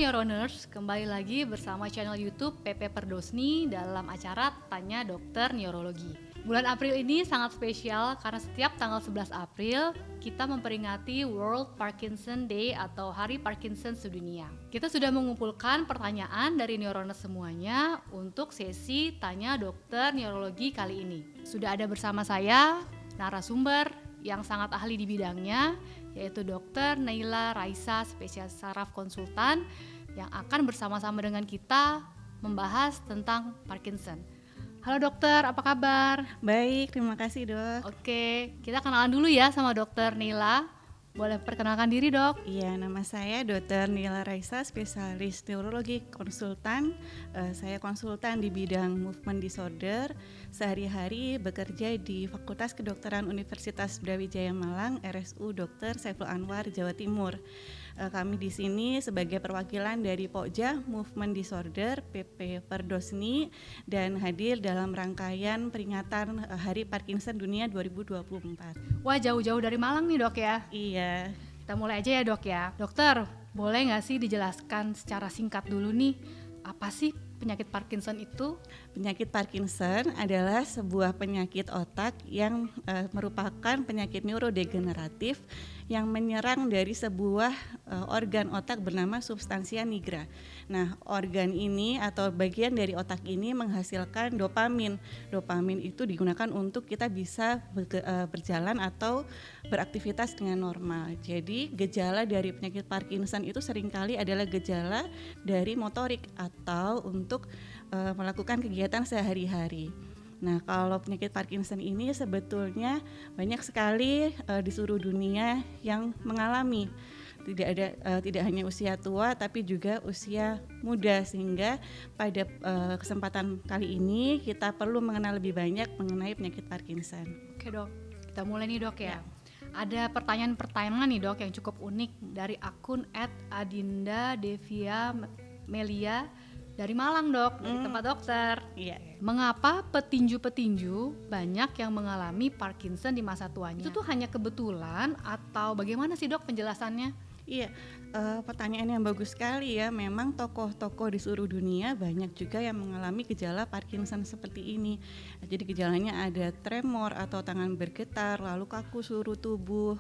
Neuroners, kembali lagi bersama channel YouTube PP Perdosni dalam acara Tanya Dokter Neurologi. Bulan April ini sangat spesial karena setiap tanggal 11 April kita memperingati World Parkinson Day atau Hari Parkinson Sedunia. Kita sudah mengumpulkan pertanyaan dari Neuroners semuanya untuk sesi Tanya Dokter Neurologi kali ini. Sudah ada bersama saya narasumber yang sangat ahli di bidangnya, yaitu Dr. Naila Raisa, spesialis saraf konsultan, yang akan bersama-sama dengan kita membahas tentang Parkinson. Halo dokter, apa kabar? Baik, terima kasih dok. Oke, kita kenalan dulu ya sama Dr. Naila. Boleh perkenalkan diri dok? Iya, nama saya Dr. Naila Raisa, spesialis neurologi konsultan. Saya konsultan di bidang movement disorder. Sehari-hari bekerja di Fakultas Kedokteran Universitas Brawijaya Malang, RSU Dr. Saiful Anwar, Jawa Timur. Kami di sini sebagai perwakilan dari Pokja Movement Disorder PP Perdosni dan hadir dalam rangkaian peringatan Hari Parkinson Dunia 2024. Wah, jauh-jauh dari Malang nih dok ya. Iya. Kita mulai aja ya dok ya. Dokter, boleh nggak sih dijelaskan secara singkat dulu nih, apa sih penyakit Parkinson itu? Penyakit Parkinson adalah sebuah penyakit otak yang merupakan penyakit neurodegeneratif yang menyerang dari sebuah organ otak bernama substansia nigra. Nah, organ ini atau bagian dari otak ini menghasilkan dopamin. Dopamin itu digunakan untuk kita bisa berjalan atau beraktivitas dengan normal. Jadi, gejala dari penyakit Parkinson itu seringkali adalah gejala dari motorik atau untuk melakukan kegiatan sehari-hari. Nah, kalau penyakit Parkinson ini sebetulnya banyak sekali di seluruh dunia yang mengalami. Tidak hanya usia tua tapi juga usia muda, sehingga pada kesempatan kali ini kita perlu mengenal lebih banyak mengenai penyakit Parkinson. Oke dok, kita mulai nih dok ya. Ada pertanyaan-pertanyaan nih dok yang cukup unik dari akun @adinda_devia_melia dari Malang dok, dari tempat dokter. Iya. Mengapa petinju-petinju banyak yang mengalami Parkinson di masa tuanya? Itu tuh hanya kebetulan atau bagaimana sih dok penjelasannya? Iya, pertanyaan yang bagus sekali ya. Memang tokoh-tokoh di seluruh dunia banyak juga yang mengalami gejala Parkinson seperti ini. Jadi gejalanya ada tremor atau tangan bergetar, lalu kaku seluruh tubuh,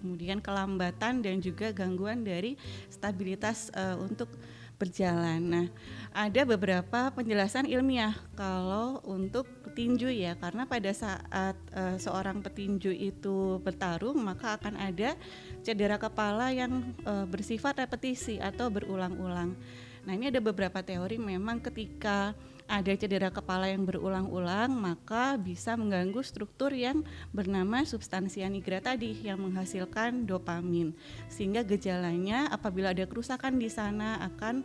kemudian kelambatan dan juga gangguan dari stabilitas untuk berjalan. Nah, ada beberapa penjelasan ilmiah kalau untuk petinju ya, karena pada saat seorang petinju itu bertarung maka akan ada cedera kepala yang bersifat repetisi atau berulang-ulang. Nah, ini ada beberapa teori memang ketika ada cedera kepala yang berulang-ulang maka bisa mengganggu struktur yang bernama substansia nigra tadi yang menghasilkan dopamin, sehingga gejalanya apabila ada kerusakan di sana akan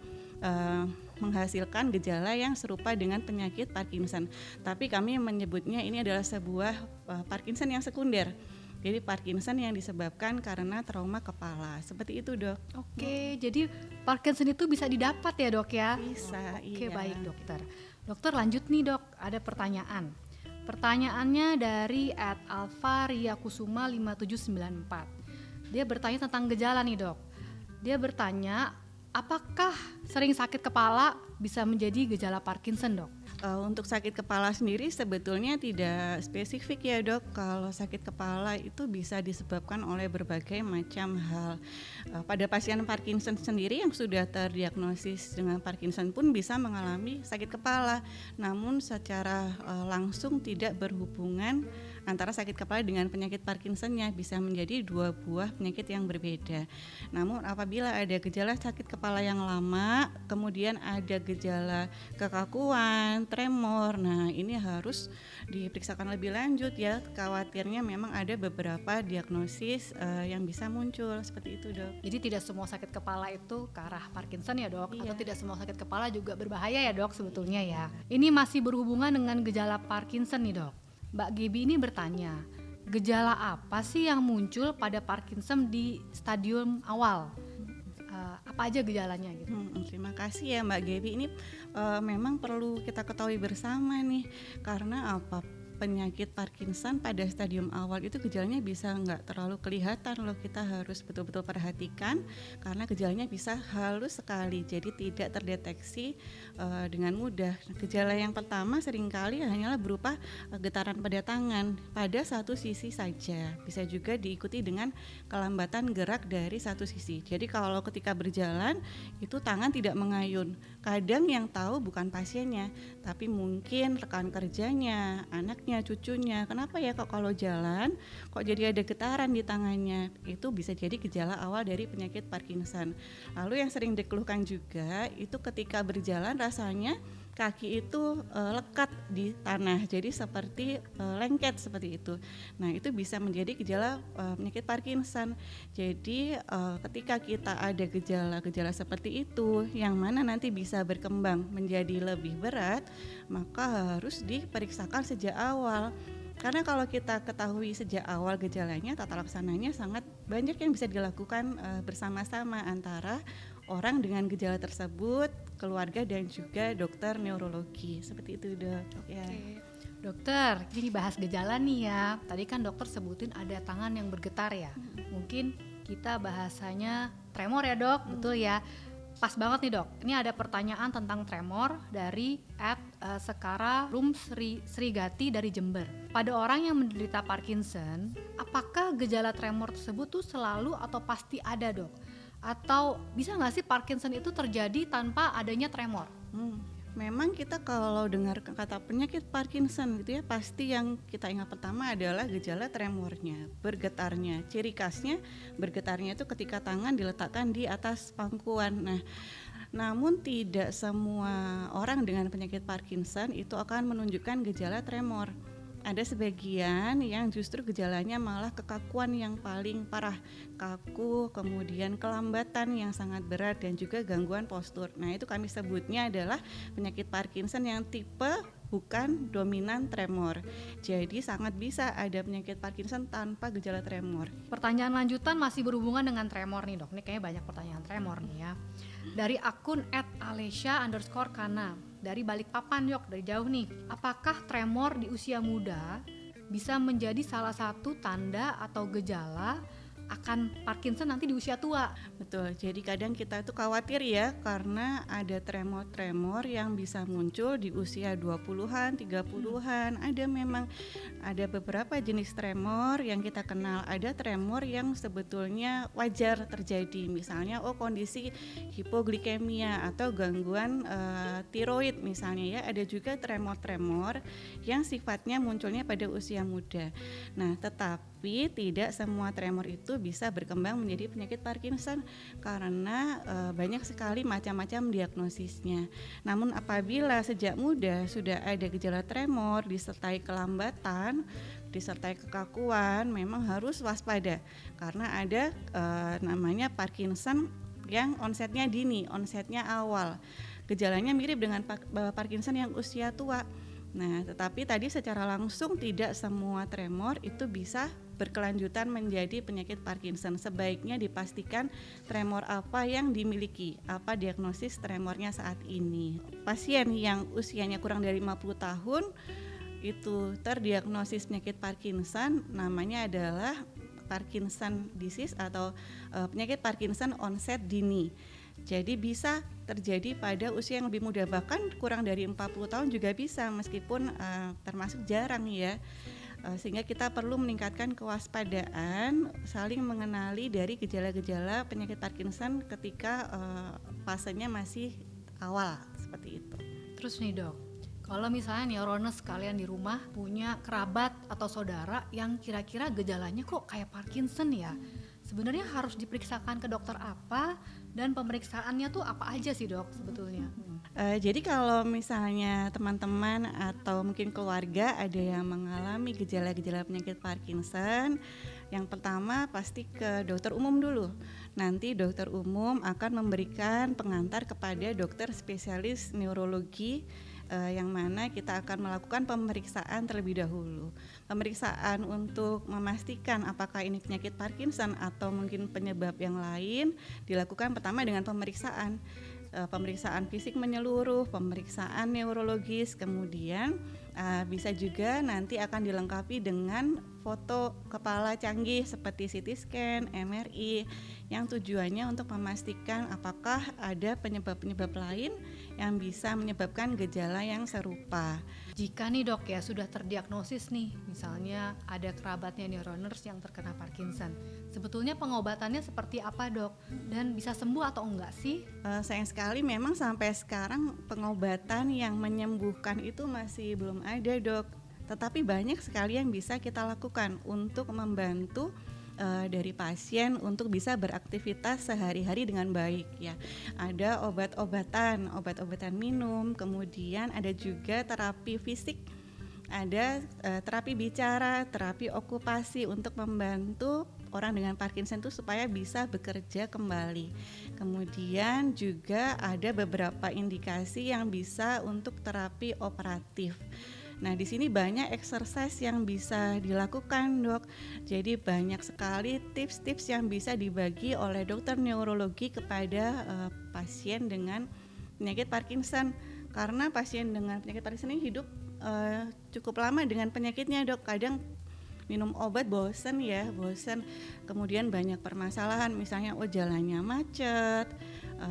menghasilkan gejala yang serupa dengan penyakit Parkinson. Tapi kami menyebutnya ini adalah sebuah Parkinson yang sekunder. Jadi Parkinson yang disebabkan karena trauma kepala. Seperti itu dok. Oke, jadi Parkinson itu bisa didapat ya dok ya? Bisa. Oke, iya. baik dokter. Dokter lanjut nih dok, ada pertanyaan. Pertanyaannya dari @alvariakusuma5794. Dia bertanya tentang gejala nih dok. Dia bertanya, apakah sering sakit kepala bisa menjadi gejala Parkinson dok? Untuk sakit kepala sendiri sebetulnya tidak spesifik ya dok. Kalau sakit kepala itu bisa disebabkan oleh berbagai macam hal. Pada pasien Parkinson sendiri yang sudah terdiagnosis dengan Parkinson pun bisa mengalami sakit kepala, namun secara langsung tidak berhubungan antara sakit kepala dengan penyakit Parkinsonnya, bisa menjadi dua buah penyakit yang berbeda. Namun apabila ada gejala sakit kepala yang lama, kemudian ada gejala kekakuan, tremor, nah ini harus diperiksakan lebih lanjut ya. Khawatirnya memang ada beberapa diagnosis yang bisa muncul seperti itu dok. Jadi tidak semua sakit kepala itu ke arah Parkinson ya dok? Iya. Atau tidak semua sakit kepala juga berbahaya ya dok sebetulnya ya? Ini masih berhubungan dengan gejala Parkinson nih dok. Mbak Gaby ini bertanya, gejala apa sih yang muncul pada Parkinson di stadium awal? Apa aja gejalanya gitu? Terima kasih ya Mbak Gaby. Ini memang perlu kita ketahui bersama nih, karena apa? penyakit Parkinson pada stadium awal itu gejalanya bisa nggak terlalu kelihatan loh, kita harus betul-betul perhatikan karena gejalanya bisa halus sekali, jadi tidak terdeteksi dengan mudah. Gejala yang pertama seringkali hanyalah berupa getaran pada tangan pada satu sisi saja, bisa juga diikuti dengan kelambatan gerak dari satu sisi. Jadi kalau ketika berjalan itu tangan tidak mengayun, kadang yang tahu bukan pasiennya tapi mungkin rekan kerjanya, anaknya, cucunya. Kenapa ya kok kalau jalan kok jadi ada getaran di tangannya? Itu bisa jadi gejala awal dari penyakit Parkinson. Lalu yang sering dikeluhkan juga itu ketika berjalan rasanya kaki itu lekat di tanah, jadi seperti lengket seperti itu. Nah, itu bisa menjadi gejala penyakit Parkinson. Jadi ketika kita ada gejala-gejala seperti itu yang mana nanti bisa berkembang menjadi lebih berat, maka harus diperiksakan sejak awal. Karena kalau kita ketahui sejak awal gejalanya, tata laksananya sangat banyak yang bisa dilakukan bersama-sama antara orang dengan gejala tersebut, keluarga dan juga dokter neurologi. Seperti itu, Dok. Oke. Ya. Dokter, ini bahas gejala nih ya. Tadi kan dokter sebutin ada tangan yang bergetar ya. Mungkin kita bahasanya tremor ya, Dok. Betul ya. Pas banget nih, Dok. Ini ada pertanyaan tentang tremor dari Sekara Rum Srigati dari Jember. Pada orang yang menderita Parkinson, apakah gejala tremor tersebut tuh selalu atau pasti ada, Dok? Atau bisa nggak sih Parkinson itu terjadi tanpa adanya tremor? Memang kita kalau dengar kata penyakit Parkinson gitu ya, pasti yang kita ingat pertama adalah gejala tremornya, bergetarnya. Ciri khasnya bergetarnya itu ketika tangan diletakkan di atas pangkuan. Nah, namun tidak semua orang dengan penyakit Parkinson itu akan menunjukkan gejala tremor. Ada sebagian yang justru gejalanya malah kekakuan yang paling parah, kaku, kemudian kelambatan yang sangat berat dan juga gangguan postur. Nah, itu kami sebutnya adalah penyakit Parkinson yang tipe bukan dominan tremor. Jadi sangat bisa ada penyakit Parkinson tanpa gejala tremor. Pertanyaan lanjutan masih berhubungan dengan tremor nih, Dok. Ini kayaknya banyak pertanyaan tremor nih ya. Dari akun @alesya_kana dari Balikpapan, Yok, dari jauh nih. Apakah tremor di usia muda bisa menjadi salah satu tanda atau gejala akan Parkinson nanti di usia tua? Betul, jadi kadang kita itu khawatir ya karena ada tremor-tremor yang bisa muncul di usia 20-an, 30-an. Ada beberapa jenis tremor yang kita kenal. Ada tremor yang sebetulnya wajar terjadi, misalnya kondisi hipoglikemia atau gangguan tiroid misalnya ya. Ada juga tremor-tremor yang sifatnya munculnya pada usia muda. Nah, tetapi tidak semua tremor itu bisa berkembang menjadi penyakit Parkinson karena banyak sekali macam-macam diagnosisnya. Namun apabila sejak muda sudah ada gejala tremor disertai kelambatan, disertai kekakuan, memang harus waspada karena ada namanya Parkinson yang onsetnya dini, onsetnya awal. Gejalanya mirip dengan Parkinson yang usia tua. Nah, tetapi tadi secara langsung tidak semua tremor itu bisa berkelanjutan menjadi penyakit Parkinson. Sebaiknya dipastikan tremor apa yang dimiliki, apa diagnosis tremornya saat ini. Pasien yang usianya kurang dari 50 tahun itu terdiagnosis penyakit Parkinson, namanya adalah Parkinson disease atau penyakit Parkinson onset dini. Jadi bisa terjadi pada usia yang lebih muda, bahkan kurang dari 40 tahun juga bisa, meskipun termasuk jarang ya. Sehingga kita perlu meningkatkan kewaspadaan, saling mengenali dari gejala-gejala penyakit Parkinson ketika fasenya masih awal seperti itu. Terus nih, Dok, kalau misalnya neurones kalian di rumah punya kerabat atau saudara yang kira-kira gejalanya kok kayak Parkinson ya, sebenarnya harus diperiksakan ke dokter apa dan pemeriksaannya tuh apa aja sih, Dok, sebetulnya? Jadi kalau misalnya teman-teman atau mungkin keluarga ada yang mengalami gejala-gejala penyakit Parkinson, yang pertama pasti ke dokter umum dulu. Nanti dokter umum akan memberikan pengantar kepada dokter spesialis neurologi, yang mana kita akan melakukan pemeriksaan terlebih dahulu. Pemeriksaan untuk memastikan apakah ini penyakit Parkinson atau mungkin penyebab yang lain dilakukan pertama dengan pemeriksaan fisik menyeluruh, pemeriksaan neurologis, kemudian Bisa juga nanti akan dilengkapi dengan foto kepala canggih seperti CT scan, MRI yang tujuannya untuk memastikan apakah ada penyebab-penyebab lain yang bisa menyebabkan gejala yang serupa. Jika nih dok ya sudah terdiagnosis nih, misalnya ada kerabatnya neuroners yang terkena Parkinson, sebetulnya pengobatannya seperti apa dok? Dan bisa sembuh atau enggak sih? Sayang sekali memang sampai sekarang pengobatan yang menyembuhkan itu masih belum ada dok. Tetapi banyak sekali yang bisa kita lakukan untuk membantu dari pasien untuk bisa beraktivitas sehari-hari dengan baik ya. Ada obat-obatan minum, kemudian ada juga terapi fisik, ada terapi bicara, terapi okupasi untuk membantu orang dengan Parkinson itu supaya bisa bekerja kembali. Kemudian juga ada beberapa indikasi yang bisa untuk terapi operatif. Nah, di sini banyak exercise yang bisa dilakukan, Dok. Jadi banyak sekali tips-tips yang bisa dibagi oleh dokter neurologi kepada pasien dengan penyakit Parkinson. Karena pasien dengan penyakit Parkinson ini hidup cukup lama dengan penyakitnya, Dok. Kadang minum obat bosen, kemudian banyak permasalahan, misalnya jalannya macet,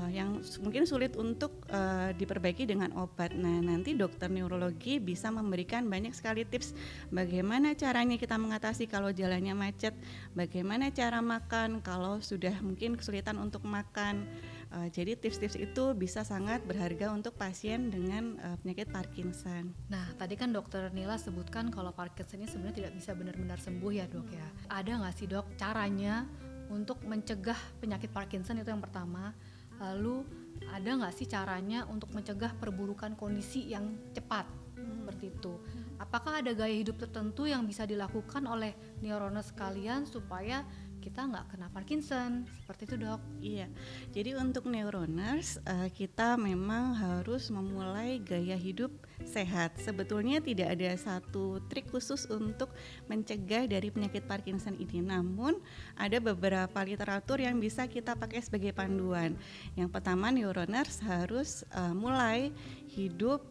yang mungkin sulit untuk diperbaiki dengan obat. Nah, nanti dokter neurologi bisa memberikan banyak sekali tips bagaimana caranya kita mengatasi kalau jalannya macet, bagaimana cara makan kalau sudah mungkin kesulitan untuk makan. Jadi tips-tips itu bisa sangat berharga untuk pasien dengan penyakit Parkinson. Nah, tadi kan dokter Nila sebutkan kalau Parkinson ini sebenarnya tidak bisa benar-benar sembuh ya dok ya. Ada nggak sih dok caranya untuk mencegah penyakit Parkinson, itu yang pertama. Lalu ada nggak sih caranya untuk mencegah perburukan kondisi yang cepat seperti itu? Apakah ada gaya hidup tertentu yang bisa dilakukan oleh neuroners sekalian supaya kita nggak kena Parkinson, seperti itu dok? Iya, jadi untuk neuroners kita memang harus memulai gaya hidup sehat. Sebetulnya tidak ada satu trik khusus untuk mencegah dari penyakit Parkinson ini, namun ada beberapa literatur yang bisa kita pakai sebagai panduan. Yang pertama, neuroners harus mulai hidup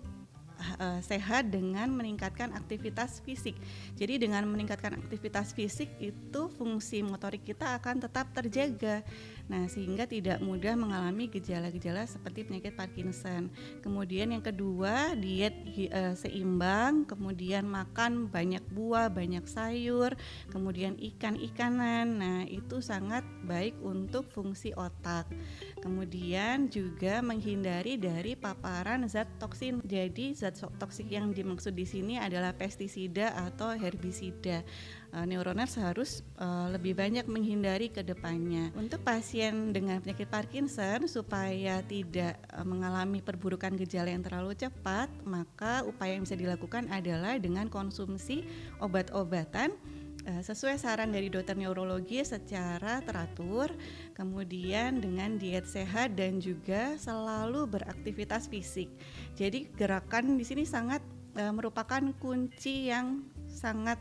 sehat dengan meningkatkan aktivitas fisik. Jadi dengan meningkatkan aktivitas fisik itu fungsi motorik kita akan tetap terjaga. Nah, sehingga tidak mudah mengalami gejala-gejala seperti penyakit Parkinson. Kemudian yang kedua, diet seimbang, kemudian makan banyak buah, banyak sayur, kemudian ikan-ikanan. Nah, itu sangat baik untuk fungsi otak. Kemudian juga menghindari dari paparan zat toksin. Jadi zat toksik yang dimaksud di sini adalah pestisida atau herbisida. Neuroners harus lebih banyak menghindari ke depannya. Untuk pasien dengan penyakit Parkinson supaya tidak mengalami perburukan gejala yang terlalu cepat, maka upaya yang bisa dilakukan adalah dengan konsumsi obat-obatan sesuai saran dari dokter neurologi secara teratur, kemudian dengan diet sehat dan juga selalu beraktivitas fisik. Jadi gerakan di sini sangat merupakan kunci yang sangat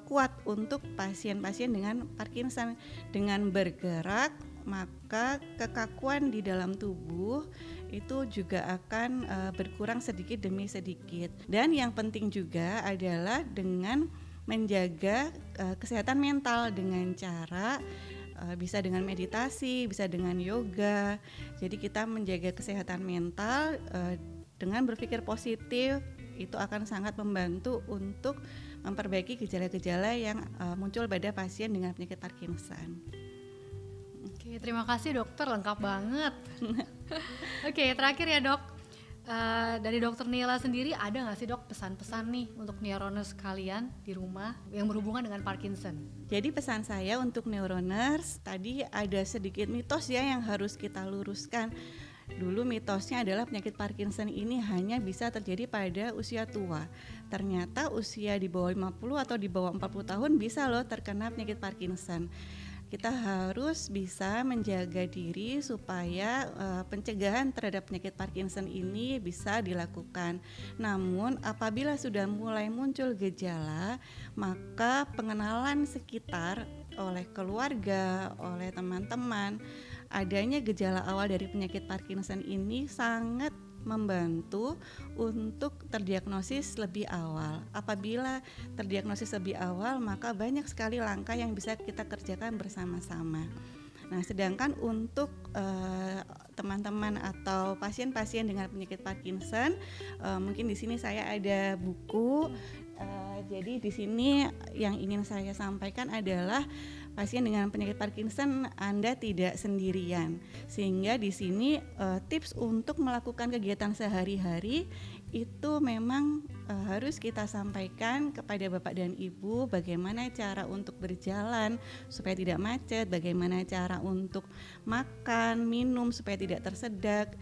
kuat untuk pasien-pasien dengan Parkinson. Dengan bergerak, maka kekakuan di dalam tubuh itu juga akan berkurang sedikit demi sedikit. Dan yang penting juga adalah dengan menjaga kesehatan mental dengan cara bisa dengan meditasi, bisa dengan yoga. Jadi kita menjaga kesehatan mental dengan berpikir positif, itu akan sangat membantu untuk memperbaiki gejala-gejala yang muncul pada pasien dengan penyakit Parkinson. Oke, terima kasih dokter, lengkap banget. Oke, terakhir ya dok. Dari dokter Nila sendiri ada nggak sih dok pesan-pesan nih untuk neuroners kalian di rumah yang berhubungan dengan Parkinson? Jadi pesan saya untuk neuroners, tadi ada sedikit mitos ya yang harus kita luruskan. Dulu mitosnya adalah penyakit Parkinson ini hanya bisa terjadi pada usia tua. Ternyata usia di bawah 50 atau di bawah 40 tahun bisa loh terkena penyakit Parkinson. Kita harus bisa menjaga diri supaya pencegahan terhadap penyakit Parkinson ini bisa dilakukan. Namun apabila sudah mulai muncul gejala, maka pengenalan sekitar oleh keluarga, oleh teman-teman, adanya gejala awal dari penyakit Parkinson ini sangat membantu untuk terdiagnosis lebih awal. Apabila terdiagnosis lebih awal, maka banyak sekali langkah yang bisa kita kerjakan bersama-sama. Nah, sedangkan untuk teman-teman atau pasien-pasien dengan penyakit Parkinson, mungkin di sini saya ada buku. Jadi di sini yang ingin saya sampaikan adalah pasien dengan penyakit Parkinson Anda tidak sendirian. Sehingga di sini tips untuk melakukan kegiatan sehari-hari itu memang harus kita sampaikan kepada Bapak dan Ibu bagaimana cara untuk berjalan supaya tidak macet, bagaimana cara untuk makan, minum supaya tidak tersedak,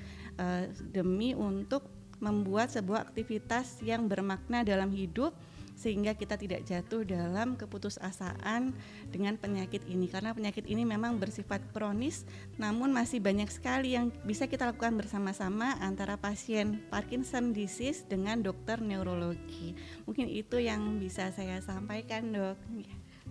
demi untuk membuat sebuah aktivitas yang bermakna dalam hidup sehingga kita tidak jatuh dalam keputusasaan dengan penyakit ini, karena penyakit ini memang bersifat kronis, namun masih banyak sekali yang bisa kita lakukan bersama-sama antara pasien Parkinson disease dengan dokter neurologi. Mungkin itu yang bisa saya sampaikan, Dok.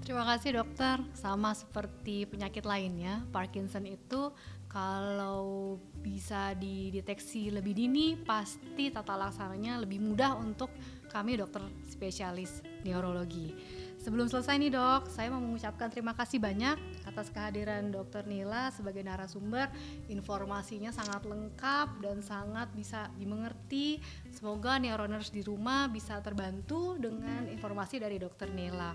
Terima kasih dokter. Sama seperti penyakit lainnya, Parkinson itu kalau bisa dideteksi lebih dini, pasti tata laksananya lebih mudah untuk kami dokter spesialis neurologi. Sebelum selesai nih dok, saya mau mengucapkan terima kasih banyak atas kehadiran dokter Nila sebagai narasumber. Informasinya sangat lengkap dan sangat bisa dimengerti. Semoga neuroners di rumah bisa terbantu dengan informasi dari dokter Nila.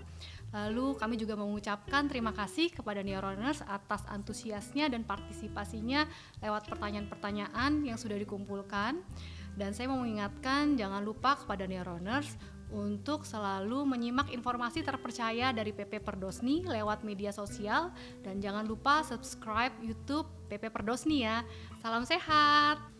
Lalu kami juga mengucapkan terima kasih kepada neuroners atas antusiasnya dan partisipasinya lewat pertanyaan-pertanyaan yang sudah dikumpulkan. Dan saya mau mengingatkan jangan lupa kepada neuroners untuk selalu menyimak informasi terpercaya dari PP Perdosni lewat media sosial, dan jangan lupa subscribe YouTube PP Perdosni ya. Salam sehat.